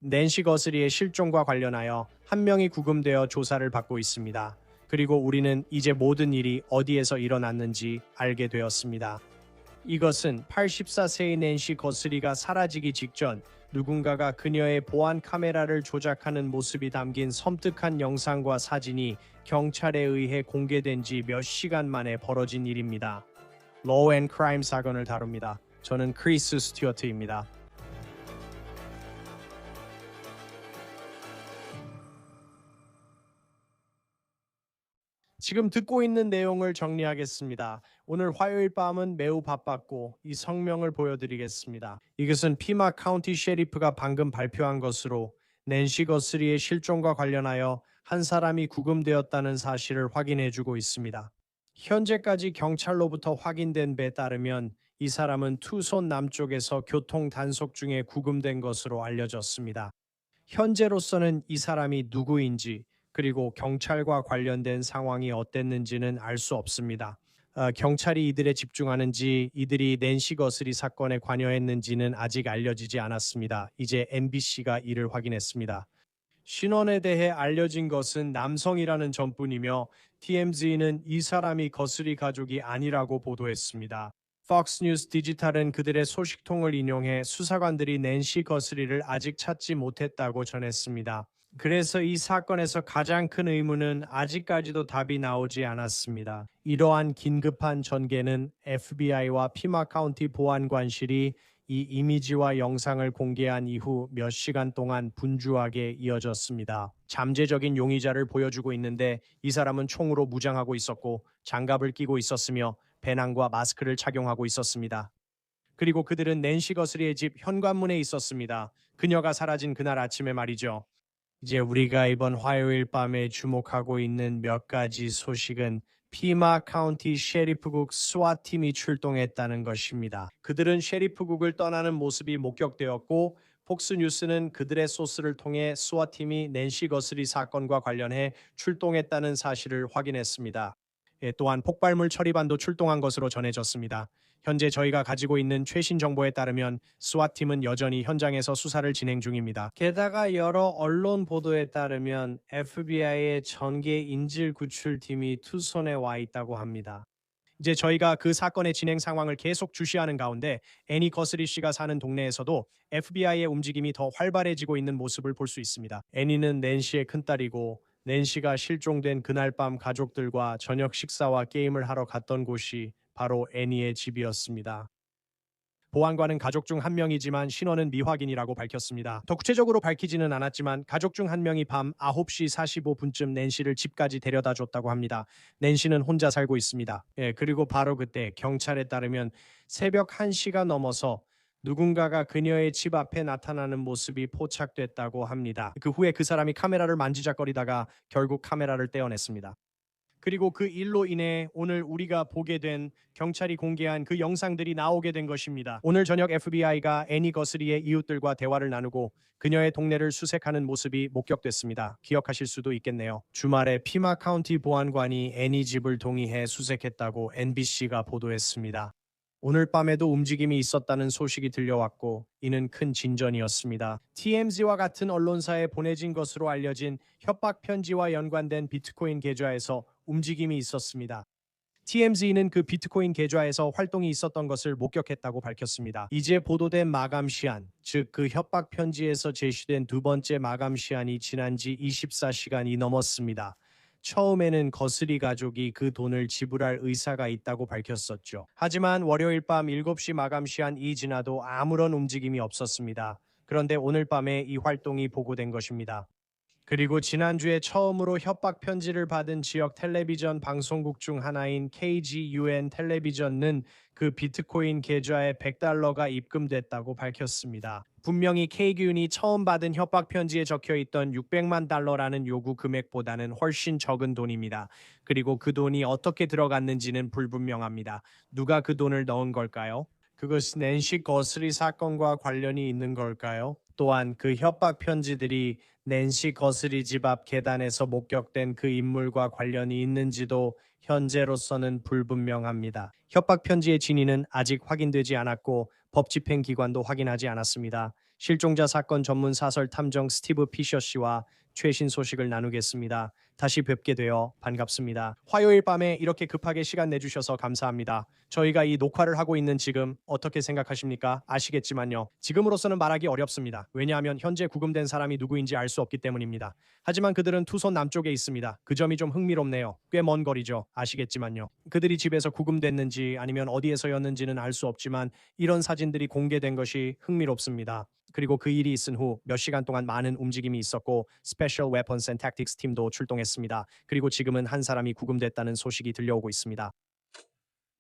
낸시 거스리의 실종과 관련하여 한 명이 구금되어 조사를 받고 있습니다. 그리고 우리는 이제 모든 일이 어디에서 일어났는지 알게 되었습니다. 이것은 84세의 낸시 거스리가 사라지기 직전 누군가가 그녀의 보안 카메라를 조작하는 모습이 담긴 섬뜩한 영상과 사진이 경찰에 의해 공개된 지 몇 시간 만에 벌어진 일입니다. 로우 앤 크라임 사건을 다룹니다. 저는 크리스 스튜어트입니다. 지금 듣고 있는 내용을 정리하겠습니다. 오늘 화요일 밤은 매우 바빴고 이 성명을 보여드리겠습니다. 이것은 피마 카운티 셰리프가 방금 발표한 것으로 낸시 거스리의 실종과 관련하여 한 사람이 구금되었다는 사실을 확인해주고 있습니다. 현재까지 경찰로부터 확인된 바에 따르면 이 사람은 투손 남쪽에서 교통 단속 중에 구금된 것으로 알려졌습니다. 현재로서는 이 사람이 누구인지 그리고 경찰과 관련된 상황이 어땠는지는 알 수 없습니다. 경찰이 이들에 집중하는지 이들이 낸시 거스리 사건에 관여했는지는 아직 알려지지 않았습니다. 이제 MBC가 이를 확인했습니다. 신원에 대해 알려진 것은 남성이라는 점뿐이며 TMZ는 이 사람이 거스리 가족이 아니라고 보도했습니다. Fox News 디지털은 그들의 소식통을 인용해 수사관들이 낸시 거스리를 아직 찾지 못했다고 전했습니다. 그래서 이 사건에서 가장 큰 의문은 아직까지도 답이 나오지 않았습니다. 이러한 긴급한 전개는 FBI와 피마 카운티 보안관실이 이 이미지와 영상을 공개한 이후 몇 시간 동안 분주하게 이어졌습니다. 잠재적인 용의자를 보여주고 있는데 이 사람은 총으로 무장하고 있었고 장갑을 끼고 있었으며 배낭과 마스크를 착용하고 있었습니다. 그리고 그들은 낸시 거스리의 집 현관문에 있었습니다. 그녀가 사라진 그날 아침에 말이죠. 이제 우리가 이번 화요일 밤에 주목하고 있는 몇 가지 소식은 피마 카운티 셰리프국 스와팀이 출동했다는 것입니다. 그들은 셰리프국을 떠나는 모습이 목격되었고 폭스뉴스는 그들의 소스를 통해 스와팀이 낸시 거스리 사건과 관련해 출동했다는 사실을 확인했습니다. 또한 폭발물 처리반도 출동한 것으로 전해졌습니다. 현재 저희가 가지고 있는 최신 정보에 따르면 스와팀은 여전히 현장에서 수사를 진행 중입니다. 게다가 여러 언론 보도에 따르면 FBI의 전개 인질 구출팀이 투손에 와 있다고 합니다. 이제 저희가 그 사건의 진행 상황을 계속 주시하는 가운데 애니 거스리 씨가 사는 동네에서도 FBI의 움직임이 더 활발해지고 있는 모습을 볼 수 있습니다. 애니는 낸시의 큰딸이고 낸시가 실종된 그날 밤 가족들과 저녁 식사와 게임을 하러 갔던 곳이 바로 애니의 집이었습니다. 보안관은 가족 중 한 명이지만 신원은 미확인이라고 밝혔습니다. 더 구체적으로 밝히지는 않았지만 가족 중 한 명이 밤 9시 45분쯤 낸시를 집까지 데려다 줬다고 합니다. 낸시는 혼자 살고 있습니다. 그리고 바로 그때 경찰에 따르면 새벽 1시가 넘어서 누군가가 그녀의 집 앞에 나타나는 모습이 포착됐다고 합니다. 그 후에 그 사람이 카메라를 만지작거리다가 결국 카메라를 떼어냈습니다. 그리고 그 일로 인해 오늘 우리가 보게 된 경찰이 공개한 그 영상들이 나오게 된 것입니다. 오늘 저녁 FBI가 애니 거스리의 이웃들과 대화를 나누고 그녀의 동네를 수색하는 모습이 목격됐습니다. 기억하실 수도 있겠네요. 주말에 피마 카운티 보안관이 애니 집을 동의해 수색했다고 NBC가 보도했습니다. 오늘 밤에도 움직임이 있었다는 소식이 들려왔고 이는 큰 진전이었습니다. TMZ와 같은 언론사에 보내진 것으로 알려진 협박 편지와 연관된 비트코인 계좌에서 움직임이 있었습니다. TMZ는 그 비트코인 계좌에서 활동이 있었던 것을 목격했다고 밝혔습니다. 이제 보도된 마감 시한, 즉 그 협박 편지에서 제시된 두 번째 마감 시한이 지난 지 24시간이 넘었습니다. 처음에는 거스리 가족이 그 돈을 지불할 의사가 있다고 밝혔었죠. 하지만 월요일 밤 7시 마감 시한이 지나도 아무런 움직임이 없었습니다. 그런데 오늘 밤에 이 활동이 보고된 것입니다. 그리고 지난주에 처음으로 협박 편지를 받은 지역 텔레비전 방송국 중 하나인 KGUN 텔레비전은 그 비트코인 계좌에 $100가 입금됐다고 밝혔습니다. 분명히 KGUN이 처음 받은 협박 편지에 적혀있던 $600만 달러라는 요구 금액보다는 훨씬 적은 돈입니다. 그리고 그 돈이 어떻게 들어갔는지는 불분명합니다. 누가 그 돈을 넣은 걸까요? 그것은 낸시 거스리 사건과 관련이 있는 걸까요? 또한 그 협박 편지들이 낸시 거스리 집 앞 계단에서 목격된 그 인물과 관련이 있는지도 현재로서는 불분명합니다. 협박 편지의 진위는 아직 확인되지 않았고 법 집행 기관도 확인하지 않았습니다. 실종자 사건 전문 사설 탐정 스티브 피셔 씨와 최신 소식을 나누겠습니다. 다시 뵙게 되어 반갑습니다. 화요일 밤에 이렇게 급하게 시간 내주셔서 감사합니다. 저희가 이 녹화를 하고 있는 지금 어떻게 생각하십니까? 아시겠지만요. 지금으로서는 말하기 어렵습니다. 왜냐하면 현재 구금된 사람이 누구인지 알 수 없기 때문입니다. 하지만 그들은 투손 남쪽에 있습니다. 그 점이 좀 흥미롭네요. 꽤 먼 거리죠. 아시겠지만요. 그들이 집에서 구금됐는지 아니면 어디에서였는지는 알 수 없지만 이런 사진들이 공개된 것이 흥미롭습니다. 그리고 그 일이 있은 후 몇 시간 동안 많은 움직임이 있었고 스페셜 웨펀스 앤 택틱스 팀도 출동했습니다. 그리고 지금은 한 사람이 구금됐다는 소식이 들려오고 있습니다.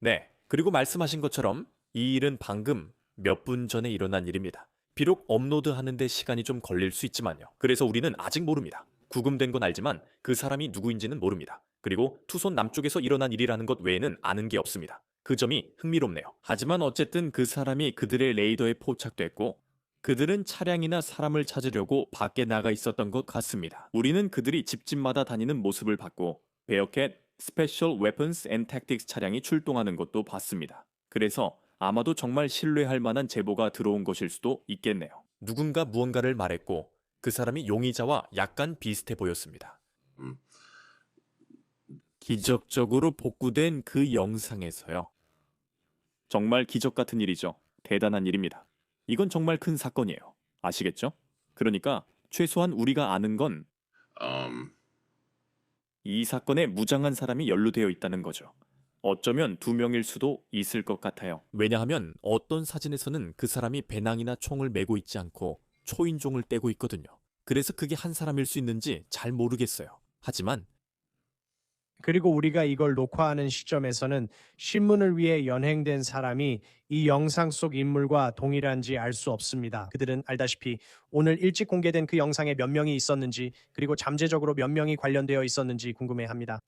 네, 그리고 말씀하신 것처럼 이 일은 방금 몇 분 전에 일어난 일입니다. 비록 업로드하는데 시간이 좀 걸릴 수 있지만요. 그래서 우리는 아직 모릅니다. 구금된 건 알지만 그 사람이 누구인지는 모릅니다. 그리고 투손 남쪽에서 일어난 일이라는 것 외에는 아는 게 없습니다. 그 점이 흥미롭네요. 하지만 어쨌든 그 사람이 그들의 레이더에 포착됐고 그들은 차량이나 사람을 찾으려고 밖에 나가 있었던 것 같습니다. 우리는 그들이 집집마다 다니는 모습을 봤고 베어캣 스페셜 웨펀스 앤 택틱스 차량이 출동하는 것도 봤습니다. 그래서 아마도 정말 신뢰할 만한 제보가 들어온 것일 수도 있겠네요. 누군가 무언가를 말했고 그 사람이 용의자와 약간 비슷해 보였습니다. 기적적으로 복구된 그 영상에서요. 정말 기적 같은 일이죠. 대단한 일입니다. 이건 정말 큰 사건이에요. 아시겠죠? 그러니까 최소한 우리가 아는 건 이 사건에 무장한 사람이 연루되어 있다는 거죠. 어쩌면 2명일 수도 있을 것 같아요. 왜냐하면 어떤 사진에서는 그 사람이 배낭이나 총을 메고 있지 않고 초인종을 떼고 있거든요. 그래서 그게 한 사람일 수 있는지 잘 모르겠어요. 하지만 그리고 우리가 이걸 녹화하는 시점에서는 신문을 위해 연행된 사람이 이 영상 속 인물과 동일한지 알 수 없습니다. 그들은 알다시피 오늘 일찍 공개된 그 영상에 몇 명이 있었는지 그리고 잠재적으로 몇 명이 관련되어 있었는지 궁금해합니다.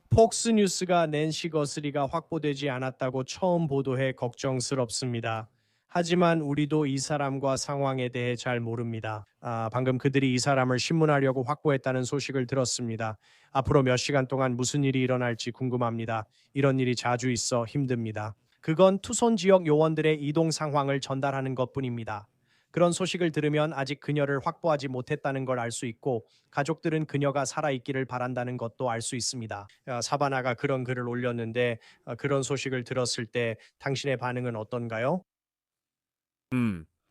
폭스뉴스가 낸시 거스리가 확보되지 않았다고 처음 보도해 걱정스럽습니다. 하지만 우리도 이 사람과 상황에 대해 잘 모릅니다. 방금 그들이 이 사람을 신문하려고 확보했다는 소식을 들었습니다. 앞으로 몇 시간 동안 무슨 일이 일어날지 궁금합니다. 이런 일이 자주 있어 힘듭니다. 그건 투손 지역 요원들의 이동 상황을 전달하는 것뿐입니다. 그런 소식을 들으면 아직 그녀를 확보하지 못했다는 걸 알 수 있고 가족들은 그녀가 살아있기를 바란다는 것도 알 수 있습니다. 사바나가 그런 글을 올렸는데 그런 소식을 들었을 때 당신의 반응은 어떤가요?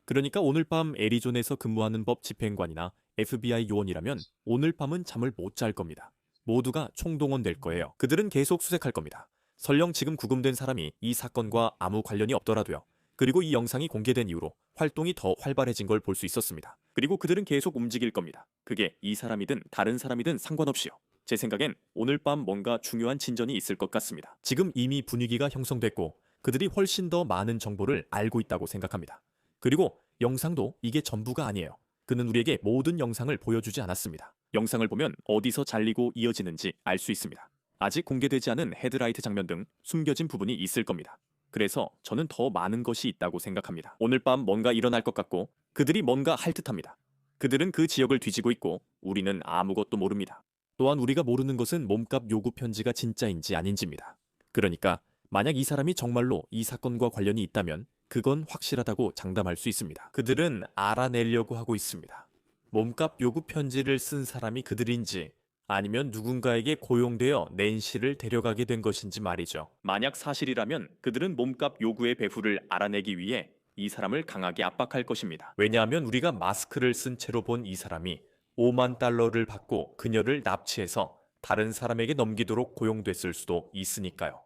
그러니까 오늘 밤 애리존에서 근무하는 법 집행관이나 FBI 요원이라면 오늘 밤은 잠을 못 잘 겁니다. 모두가 총동원될 거예요. 그들은 계속 수색할 겁니다. 설령 지금 구금된 사람이 이 사건과 아무 관련이 없더라도요. 그리고 이 영상이 공개된 이후로 활동이 더 활발해진 걸 볼 수 있었습니다. 그리고 그들은 계속 움직일 겁니다. 그게 이 사람이든 다른 사람이든 상관없이요. 제 생각엔 오늘 밤 뭔가 중요한 진전이 있을 것 같습니다. 지금 이미 분위기가 형성됐고 그들이 훨씬 더 많은 정보를 알고 있다고 생각합니다. 그리고 영상도 이게 전부가 아니에요. 그는 우리에게 모든 영상을 보여주지 않았습니다. 영상을 보면 어디서 잘리고 이어지는지 알 수 있습니다. 아직 공개되지 않은 헤드라이트 장면 등 숨겨진 부분이 있을 겁니다. 그래서 저는 더 많은 것이 있다고 생각합니다. 오늘 밤 뭔가 일어날 것 같고 그들이 뭔가 할 듯합니다. 그들은 그 지역을 뒤지고 있고 우리는 아무것도 모릅니다. 또한 우리가 모르는 것은 몸값 요구 편지가 진짜인지 아닌지입니다. 그러니까 만약 이 사람이 정말로 이 사건과 관련이 있다면 그건 확실하다고 장담할 수 있습니다. 그들은 알아내려고 하고 있습니다. 몸값 요구 편지를 쓴 사람이 그들인지 아니면 누군가에게 고용되어 낸시를 데려가게 된 것인지 말이죠. 만약 사실이라면 그들은 몸값 요구의 배후를 알아내기 위해 이 사람을 강하게 압박할 것입니다. 왜냐하면 우리가 마스크를 쓴 채로 본 이 사람이 5만 달러를 받고 그녀를 납치해서 다른 사람에게 넘기도록 고용됐을 수도 있으니까요.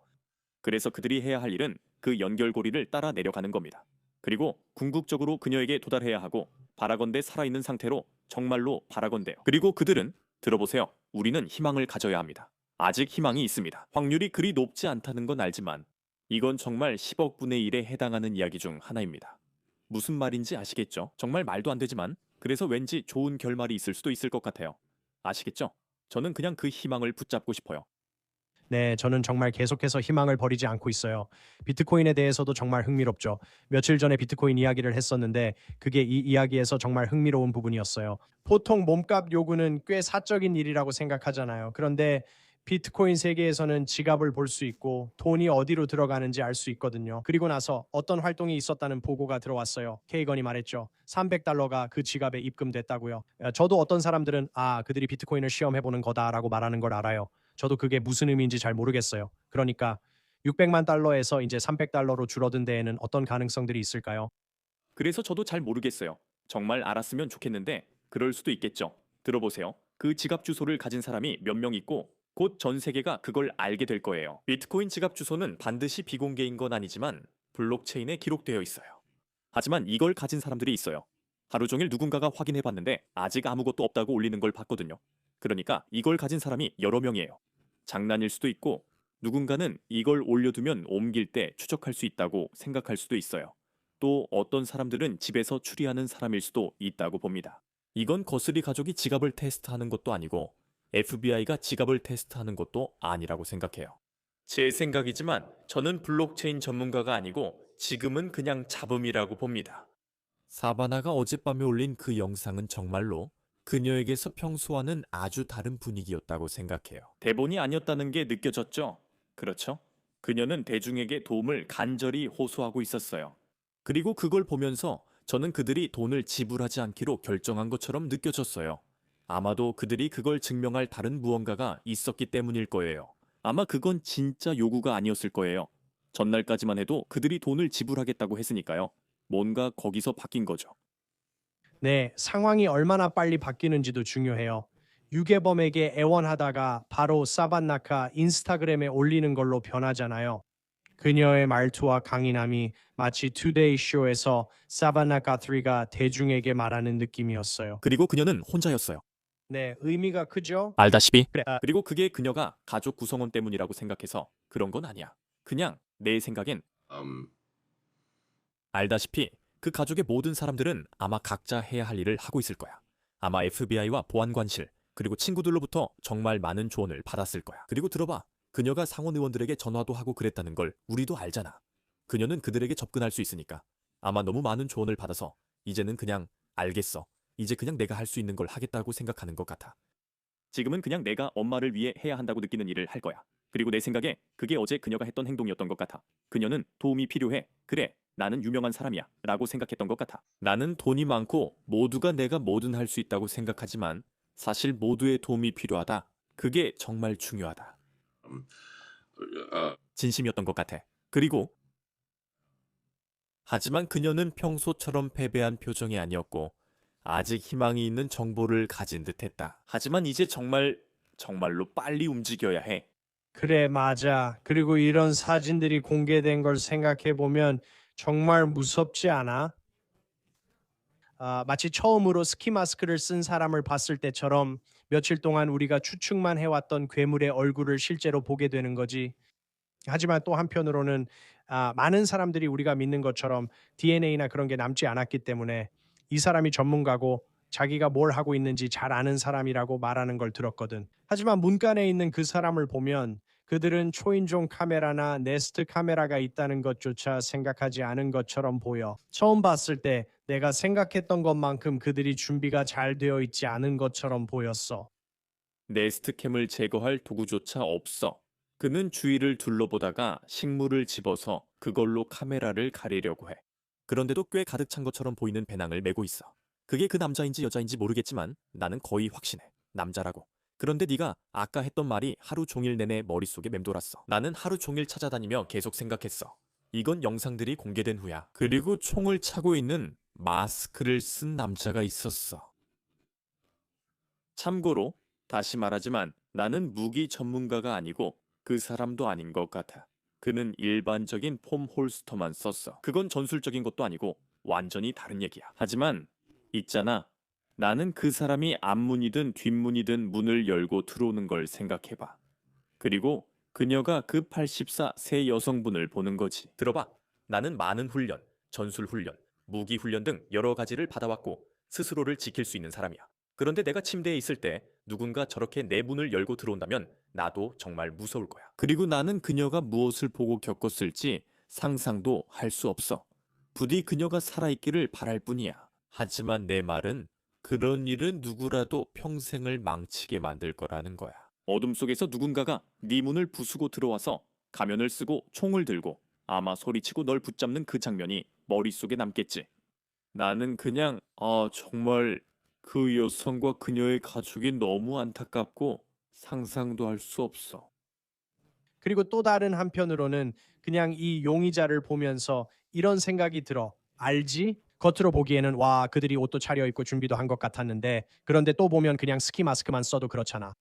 그래서 그들이 해야 할 일은 그 연결고리를 따라 내려가는 겁니다. 그리고 궁극적으로 그녀에게 도달해야 하고 바라건대 살아있는 상태로 정말로 바라건대요. 그리고 그들은 들어보세요. 우리는 희망을 가져야 합니다. 아직 희망이 있습니다. 확률이 그리 높지 않다는 건 알지만 이건 정말 10억 분의 1에 해당하는 이야기 중 하나입니다. 무슨 말인지 아시겠죠? 정말 말도 안 되지만 그래서 왠지 좋은 결말이 있을 수도 있을 것 같아요. 아시겠죠? 저는 그냥 그 희망을 붙잡고 싶어요. 네, 저는 정말 계속해서 희망을 버리지 않고 있어요. 비트코인에 대해서도 정말 흥미롭죠. 며칠 전에 비트코인 이야기를 했었는데 그게 이 이야기에서 정말 흥미로운 부분이었어요. 보통 몸값 요구는 꽤 사적인 일이라고 생각하잖아요. 그런데 비트코인 세계에서는 지갑을 볼 수 있고 돈이 어디로 들어가는지 알 수 있거든요. 그리고 나서 어떤 활동이 있었다는 보고가 들어왔어요. 케이건이 말했죠. $300가 그 지갑에 입금됐다고요. 저도 어떤 사람들은 그들이 비트코인을 시험해보는 거다라고 말하는 걸 알아요. 저도 그게 무슨 의미인지 잘 모르겠어요. 그러니까 $600만 이제 $300로 줄어든 데에는 어떤 가능성들이 있을까요? 그래서 저도 잘 모르겠어요. 정말 알았으면 좋겠는데 그럴 수도 있겠죠. 들어보세요. 그 지갑 주소를 가진 사람이 몇 명 있고 곧 전 세계가 그걸 알게 될 거예요. 비트코인 지갑 주소는 반드시 비공개인 건 아니지만 블록체인에 기록되어 있어요. 하지만 이걸 가진 사람들이 있어요. 하루 종일 누군가가 확인해 봤는데 아직 아무것도 없다고 올리는 걸 봤거든요. 그러니까 이걸 가진 사람이 여러 명이에요. 장난일 수도 있고 누군가는 이걸 올려두면 옮길 때 추적할 수 있다고 생각할 수도 있어요. 또 어떤 사람들은 집에서 추리하는 사람일 수도 있다고 봅니다. 이건 거스리 가족이 지갑을 테스트하는 것도 아니고 FBI가 지갑을 테스트하는 것도 아니라고 생각해요. 제 생각이지만 저는 블록체인 전문가가 아니고 지금은 그냥 잡음이라고 봅니다. 사바나가 어젯밤에 올린 그 영상은 정말로 그녀에게서 평소와는 아주 다른 분위기였다고 생각해요. 대본이 아니었다는 게 느껴졌죠? 그렇죠? 그녀는 대중에게 도움을 간절히 호소하고 있었어요. 그리고 그걸 보면서 저는 그들이 돈을 지불하지 않기로 결정한 것처럼 느껴졌어요. 아마도 그들이 그걸 증명할 다른 무언가가 있었기 때문일 거예요. 아마 그건 진짜 요구가 아니었을 거예요. 전날까지만 해도 그들이 돈을 지불하겠다고 했으니까요. 뭔가 거기서 바뀐 거죠. 네, 상황이 얼마나 빨리 바뀌는지도 중요해요. 유괴범에게 애원하다가 바로 사반나카 인스타그램에 올리는 걸로 변하잖아요. 그녀의 말투와 강인함이 마치 투데이 쇼에서 사바나카 3가 대중에게 말하는 느낌이었어요. 그리고 그녀는 혼자였어요. 네, 의미가 크죠? 알다시피. 그래, 그리고 그게 그녀가 가족 구성원 때문이라고 생각해서 그런 건 아니야. 그냥 내 생각엔 알다시피 그 가족의 모든 사람들은 아마 각자 해야 할 일을 하고 있을 거야. 아마 FBI와 보안관실 그리고 친구들로부터 정말 많은 조언을 받았을 거야. 그리고 들어봐. 그녀가 상원 의원들에게 전화도 하고 그랬다는 걸 우리도 알잖아. 그녀는 그들에게 접근할 수 있으니까. 아마 너무 많은 조언을 받아서 이제는 그냥 알겠어. 이제 그냥 내가 할 수 있는 걸 하겠다고 생각하는 것 같아. 지금은 그냥 내가 엄마를 위해 해야 한다고 느끼는 일을 할 거야. 그리고 내 생각에 그게 어제 그녀가 했던 행동이었던 것 같아. 그녀는 도움이 필요해. 그래, 나는 유명한 사람이야. 라고 생각했던 것 같아. 나는 돈이 많고 모두가 내가 뭐든 할 수 있다고 생각하지만 사실 모두의 도움이 필요하다. 그게 정말 중요하다. 진심이었던 것 같아. 그리고 하지만 그녀는 평소처럼 패배한 표정이 아니었고 아직 희망이 있는 정보를 가진 듯했다. 하지만 이제 정말로 빨리 움직여야 해. 그래, 맞아. 그리고 이런 사진들이 공개된 걸 생각해 보면 정말 무섭지 않아? 마치 처음으로 스키 마스크를 쓴 사람을 봤을 때처럼 며칠 동안 우리가 추측만 해왔던 괴물의 얼굴을 실제로 보게 되는 거지. 하지만 또 한편으로는 많은 사람들이 우리가 믿는 것처럼 DNA나 그런 게 남지 않았기 때문에 이 사람이 전문가고 자기가 뭘 하고 있는지 잘 아는 사람이라고 말하는 걸 들었거든. 하지만 문간에 있는 그 사람을 보면 그들은 초인종 카메라나 네스트 카메라가 있다는 것조차 생각하지 않은 것처럼 보여. 처음 봤을 때 내가 생각했던 것만큼 그들이 준비가 잘 되어 있지 않은 것처럼 보였어. 네스트캠을 제거할 도구조차 없어. 그는 주위를 둘러보다가 식물을 집어서 그걸로 카메라를 가리려고 해. 그런데도 꽤 가득 찬 것처럼 보이는 배낭을 메고 있어. 그게 그 남자인지 여자인지 모르겠지만 나는 거의 확신해. 남자라고. 그런데 네가 아까 했던 말이 하루 종일 내내 머릿속에 맴돌았어. 나는 하루 종일 찾아다니며 계속 생각했어. 이건 영상들이 공개된 후야. 그리고 총을 차고 있는 마스크를 쓴 남자가 있었어. 참고로 다시 말하지만 나는 무기 전문가가 아니고 그 사람도 아닌 것 같아. 그는 일반적인 폼 홀스터만 썼어. 그건 전술적인 것도 아니고 완전히 다른 얘기야. 하지만 있잖아. 나는 그 사람이 앞문이든 뒷문이든 문을 열고 들어오는 걸 생각해봐. 그리고 그녀가 그 84 세 여성분을 보는 거지. 들어봐. 나는 많은 훈련, 전술 훈련, 무기 훈련 등 여러 가지를 받아왔고 스스로를 지킬 수 있는 사람이야. 그런데 내가 침대에 있을 때 누군가 저렇게 내 문을 열고 들어온다면 나도 정말 무서울 거야. 그리고 나는 그녀가 무엇을 보고 겪었을지 상상도 할 수 없어. 부디 그녀가 살아있기를 바랄 뿐이야. 하지만 내 말은 그런 일은 누구라도 평생을 망치게 만들 거라는 거야. 어둠 속에서 누군가가 네 문을 부수고 들어와서 가면을 쓰고 총을 들고 아마 소리치고 널 붙잡는 그 장면이 머릿속에 남겠지. 나는 그냥 정말 그 여성과 그녀의 가족이 너무 안타깝고 상상도 할 수 없어. 그리고 또 다른 한편으로는 그냥 이 용의자를 보면서 이런 생각이 들어. 알지? 겉으로 보기에는 와, 그들이 옷도 차려입고 준비도 한 것 같았는데 그런데 또 보면 그냥 스키 마스크만 써도 그렇잖아.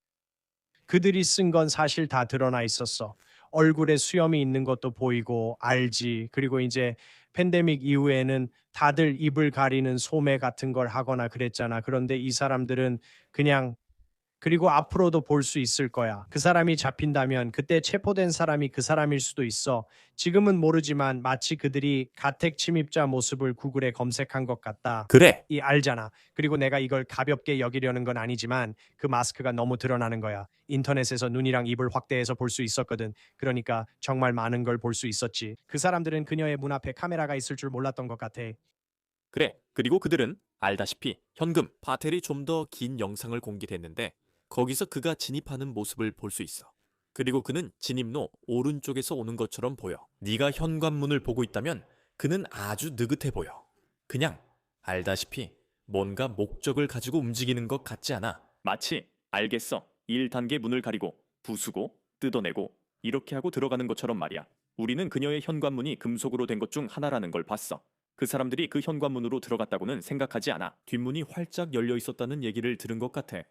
그들이 쓴 건 사실 다 드러나 있었어. 얼굴에 수염이 있는 것도 보이고 알지. 그리고 이제 팬데믹 이후에는 다들 입을 가리는 소매 같은 걸 하거나 그랬잖아. 그런데 이 사람들은 그냥 그리고 앞으로도 볼 수 있을 거야. 그 사람이 잡힌다면 그때 체포된 사람이 그 사람일 수도 있어. 지금은 모르지만 마치 그들이 가택 침입자 모습을 구글에 검색한 것 같다. 그래. 이 알잖아. 그리고 내가 이걸 가볍게 여기려는 건 아니지만 그 마스크가 너무 드러나는 거야. 인터넷에서 눈이랑 입을 확대해서 볼 수 있었거든. 그러니까 정말 많은 걸 볼 수 있었지. 그 사람들은 그녀의 문 앞에 카메라가 있을 줄 몰랐던 것 같아. 그래. 그리고 그들은 알다시피 현금, 파텔이 좀 더 긴 영상을 공개했는데 거기서 그가 진입하는 모습을 볼 수 있어. 그리고 그는 진입로 오른쪽에서 오는 것처럼 보여. 네가 현관문을 보고 있다면 그는 아주 느긋해 보여. 그냥 알다시피 뭔가 목적을 가지고 움직이는 것 같지 않아. 마치 알겠어. 1단계 문을 가리고 부수고 뜯어내고 이렇게 하고 들어가는 것처럼 말이야. 우리는 그녀의 현관문이 금속으로 된 것 중 하나라는 걸 봤어. 그 사람들이 그 현관문으로 들어갔다고는 생각하지 않아. 뒷문이 활짝 열려 있었다는 얘기를 들은 것 같아.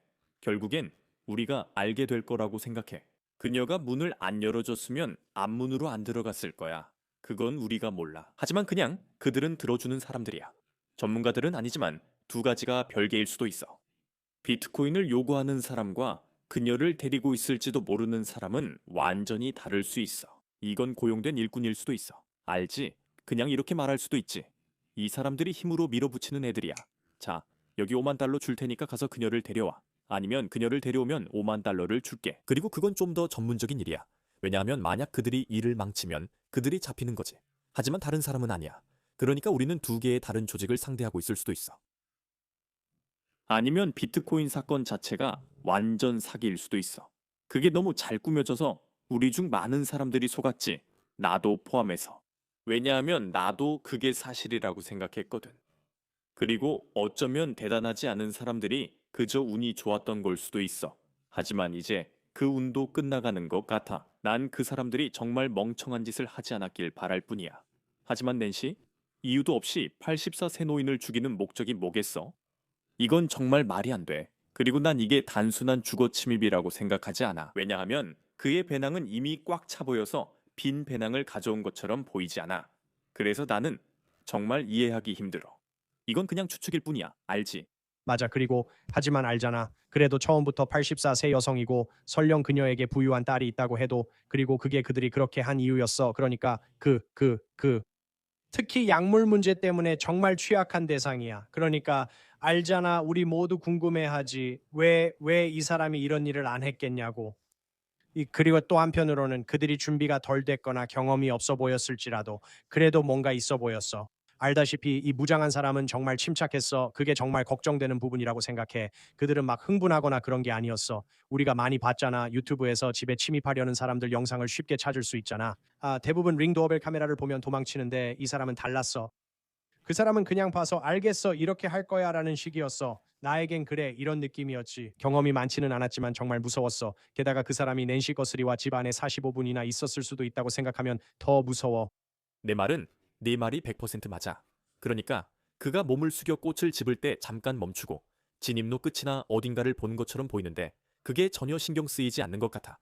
결국엔 우리가 알게 될 거라고 생각해. 그녀가 문을 안 열어줬으면 앞문으로 안 들어갔을 거야. 그건 우리가 몰라. 하지만 그냥 그들은 들어주는 사람들이야. 전문가들은 아니지만 두 가지가 별개일 수도 있어. 비트코인을 요구하는 사람과 그녀를 데리고 있을지도 모르는 사람은 완전히 다를 수 있어. 이건 고용된 일꾼일 수도 있어. 알지? 그냥 이렇게 말할 수도 있지. 이 사람들이 힘으로 밀어붙이는 애들이야. 자, 여기 5만 달러 줄 테니까 가서 그녀를 데려와. 아니면 그녀를 데려오면 5만 달러를 줄게. 그리고 그건 좀 더 전문적인 일이야. 왜냐하면 만약 그들이 일을 망치면 그들이 잡히는 거지. 하지만 다른 사람은 아니야. 그러니까 우리는 두 개의 다른 조직을 상대하고 있을 수도 있어. 아니면 비트코인 사건 자체가 완전 사기일 수도 있어. 그게 너무 잘 꾸며져서 우리 중 많은 사람들이 속았지. 나도 포함해서. 왜냐하면 나도 그게 사실이라고 생각했거든. 그리고 어쩌면 대단하지 않은 사람들이 그저 운이 좋았던 걸 수도 있어. 하지만 이제 그 운도 끝나가는 것 같아. 난 그 사람들이 정말 멍청한 짓을 하지 않았길 바랄 뿐이야. 하지만 낸시, 이유도 없이 84세 노인을 죽이는 목적이 뭐겠어? 이건 정말 말이 안 돼. 그리고 난 이게 단순한 주거 침입이라고 생각하지 않아. 왜냐하면 그의 배낭은 이미 꽉 차 보여서 빈 배낭을 가져온 것처럼 보이지 않아. 그래서 나는 정말 이해하기 힘들어. 이건 그냥 추측일 뿐이야. 알지? 맞아. 그리고 하지만 알잖아. 그래도 처음부터 84세 여성이고 설령 그녀에게 부유한 딸이 있다고 해도 그리고 그게 그들이 그렇게 한 이유였어. 그러니까 특히 약물 문제 때문에 정말 취약한 대상이야. 그러니까 알잖아. 우리 모두 궁금해하지. 왜 이 사람이 이런 일을 안 했겠냐고. 그리고 또 한편으로는 그들이 준비가 덜 됐거나 경험이 없어 보였을지라도 그래도 뭔가 있어 보였어. 알다시피 이 무장한 사람은 정말 침착했어. 그게 정말 걱정되는 부분이라고 생각해. 그들은 막 흥분하거나 그런 게 아니었어. 우리가 많이 봤잖아. 유튜브에서 집에 침입하려는 사람들 영상을 쉽게 찾을 수 있잖아. 대부분 링 도어벨 카메라를 보면 도망치는데 이 사람은 달랐어. 그 사람은 그냥 봐서 알겠어 이렇게 할 거야라는 식이었어. 나에겐 그래 이런 느낌이었지. 경험이 많지는 않았지만 정말 무서웠어. 게다가 그 사람이 낸시 거스리와 집 안에 45분이나 있었을 수도 있다고 생각하면 더 무서워. 내 말은 네 말이 100% 맞아. 그러니까 그가 몸을 숙여 꽃을 집을 때 잠깐 멈추고 진입로 끝이나 어딘가를 보는 것처럼 보이는데 그게 전혀 신경 쓰이지 않는 것 같아.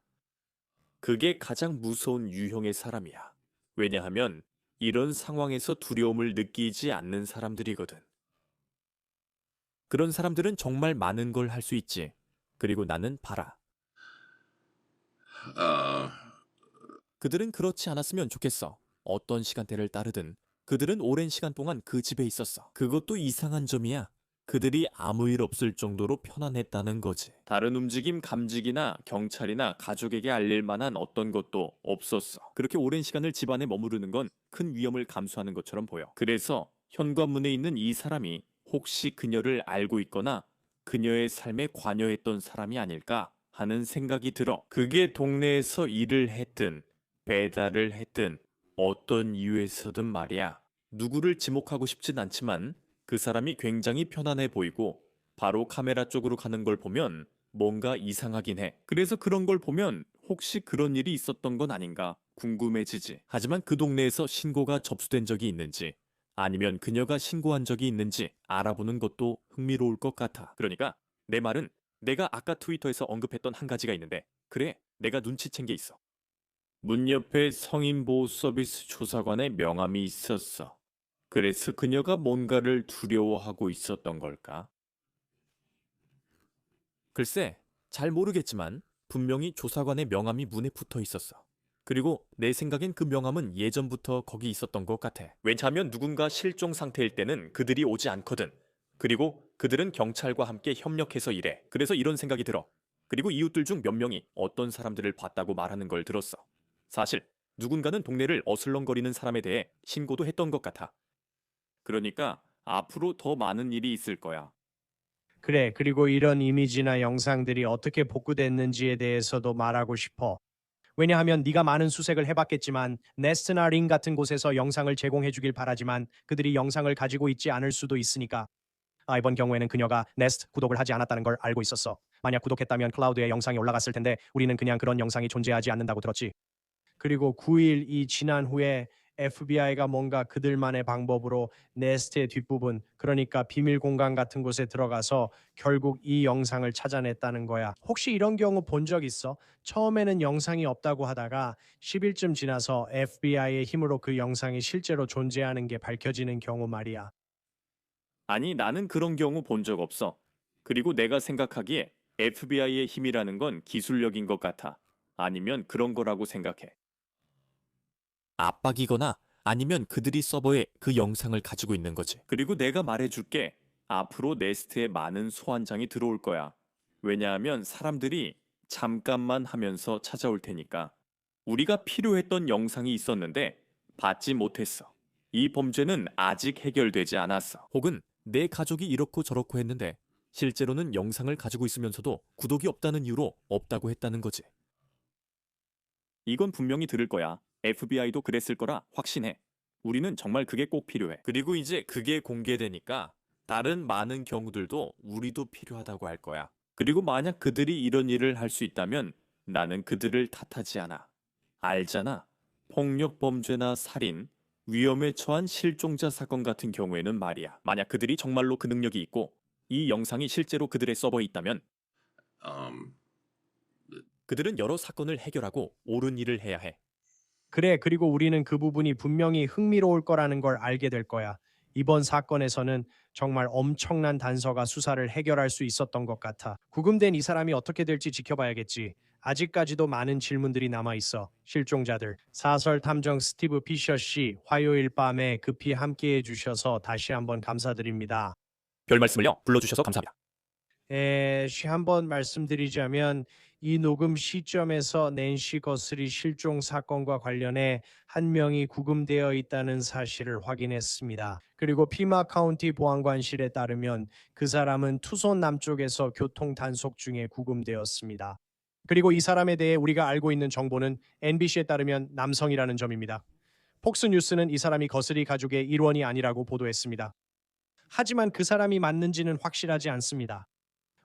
그게 가장 무서운 유형의 사람이야. 왜냐하면 이런 상황에서 두려움을 느끼지 않는 사람들이거든. 그런 사람들은 정말 많은 걸 할 수 있지. 그리고 나는 봐라. Uh, 그들은 그렇지 않았으면 좋겠어. 어떤 시간대를 따르든 그들은 오랜 시간 동안 그 집에 있었어. 그것도 이상한 점이야. 그들이 아무 일 없을 정도로 편안했다는 거지. 다른 움직임 감지기나 경찰이나 가족에게 알릴 만한 어떤 것도 없었어. 그렇게 오랜 시간을 집안에 머무르는 건 큰 위험을 감수하는 것처럼 보여. 그래서 현관문에 있는 이 사람이 혹시 그녀를 알고 있거나 그녀의 삶에 관여했던 사람이 아닐까 하는 생각이 들어. 그게 동네에서 일을 했든 배달을 했든 어떤 이유에서든 말이야. 누구를 지목하고 싶진 않지만 그 사람이 굉장히 편안해 보이고 바로 카메라 쪽으로 가는 걸 보면 뭔가 이상하긴 해. 그래서 그런 걸 보면 혹시 그런 일이 있었던 건 아닌가 궁금해지지. 하지만 그 동네에서 신고가 접수된 적이 있는지 아니면 그녀가 신고한 적이 있는지 알아보는 것도 흥미로울 것 같아. 그러니까 내 말은 내가 아까 트위터에서 언급했던 한 가지가 있는데 그래, 내가 눈치챈 게 있어. 문 옆에 성인보호 서비스 조사관의 명함이 있었어. 그래서 그녀가 뭔가를 두려워하고 있었던 걸까? 글쎄, 잘 모르겠지만 분명히 조사관의 명함이 문에 붙어 있었어. 그리고 내 생각엔 그 명함은 예전부터 거기 있었던 것 같아. 왜냐하면 누군가 실종 상태일 때는 그들이 오지 않거든. 그리고 그들은 경찰과 함께 협력해서 일해. 그래서 이런 생각이 들어. 그리고 이웃들 중 몇 명이 어떤 사람들을 봤다고 말하는 걸 들었어. 사실 누군가는 동네를 어슬렁거리는 사람에 대해 신고도 했던 것 같아. 그러니까 앞으로 더 많은 일이 있을 거야. 그래, 그리고 이런 이미지나 영상들이 어떻게 복구됐는지에 대해서도 말하고 싶어. 왜냐하면 네가 많은 수색을 해봤겠지만 네스트나 링 같은 곳에서 영상을 제공해 주길 바라지만 그들이 영상을 가지고 있지 않을 수도 있으니까. 이번 경우에는 그녀가 네스트 구독을 하지 않았다는 걸 알고 있었어. 만약 구독했다면 클라우드에 영상이 올라갔을 텐데 우리는 그냥 그런 영상이 존재하지 않는다고 들었지. 그리고 9일이 지난 후에 FBI가 뭔가 그들만의 방법으로 네스트의 뒷부분, 그러니까 비밀 공간 같은 곳에 들어가서 결국 이 영상을 찾아냈다는 거야. 혹시 이런 경우 본 적 있어? 처음에는 영상이 없다고 하다가 10일쯤 지나서 FBI의 힘으로 그 영상이 실제로 존재하는 게 밝혀지는 경우 말이야. 아니, 나는 그런 경우 본 적 없어. 그리고 내가 생각하기에 FBI의 힘이라는 건 기술력인 것 같아. 아니면 그런 거라고 생각해. 압박이거나 아니면 그들이 서버에 그 영상을 가지고 있는 거지. 그리고 내가 말해줄게. 앞으로 네스트에 많은 소환장이 들어올 거야. 왜냐하면 사람들이 잠깐만 하면서 찾아올 테니까. 우리가 필요했던 영상이 있었는데 받지 못했어. 이 범죄는 아직 해결되지 않았어. 혹은 내 가족이 이렇고 저렇고 했는데 실제로는 영상을 가지고 있으면서도 구독이 없다는 이유로 없다고 했다는 거지. 이건 분명히 들을 거야. FBI도 그랬을 거라 확신해. 우리는 정말 그게 꼭 필요해. 그리고 이제 그게 공개되니까 다른 많은 경우들도 우리도 필요하다고 할 거야. 그리고 만약 그들이 이런 일을 할 수 있다면 나는 그들을 탓하지 않아. 알잖아. 폭력 범죄나 살인, 위험에 처한 실종자 사건 같은 경우에는 말이야. 만약 그들이 정말로 그 능력이 있고 이 영상이 실제로 그들의 서버에 있다면 그들은 여러 사건을 해결하고 옳은 일을 해야 해. 그래, 그리고 우리는 그 부분이 분명히 흥미로울 거라는 걸 알게 될 거야. 이번 사건에서는 정말 엄청난 단서가 수사를 해결할 수 있었던 것 같아. 구금된 이 사람이 어떻게 될지 지켜봐야겠지. 아직까지도 많은 질문들이 남아 있어. 실종자들. 사설 탐정 스티브 피셔 씨, 화요일 밤에 급히 함께해 주셔서 다시 한번 감사드립니다. 별 말씀을요. 불러주셔서 감사합니다. 한번 말씀드리자면 이 녹음 시점에서 낸시 거슬이 실종 사건과 관련해 한 명이 구금되어 있다는 사실을 확인했습니다. 그리고 피마 카운티 보안관실에 따르면 그 사람은 투손 남쪽에서 교통 단속 중에 구금되었습니다. 그리고 이 사람에 대해 우리가 알고 있는 정보는 NBC에 따르면 남성이라는 점입니다. 폭스뉴스는 이 사람이 거슬이 가족의 일원이 아니라고 보도했습니다. 하지만 그 사람이 맞는지는 확실하지 않습니다.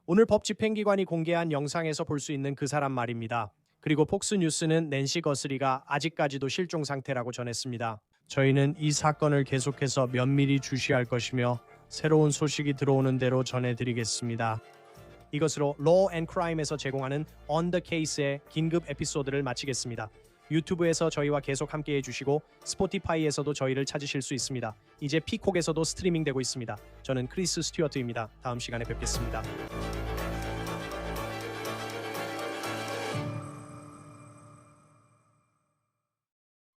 오늘 법 집행기관이 공개한 영상에서 볼 수 있는 그 사람 말입니다. 그리고 폭스뉴스는 낸시 거스리가 아직까지도 실종 상태라고 전했습니다. 저희는 이 사건을 계속해서 면밀히 주시할 것이며 새로운 소식이 들어오는 대로 전해드리겠습니다. 이것으로 Law and Crime에서 제공하는 On the Case의 긴급 에피소드를 마치겠습니다. 유튜브에서 저희와 계속 함께해 주시고 스포티파이에서도 저희를 찾으실 수 있습니다. 이제 피콕에서도 스트리밍 되고 있습니다. 저는 크리스 스튜어트입니다. 다음 시간에 뵙겠습니다.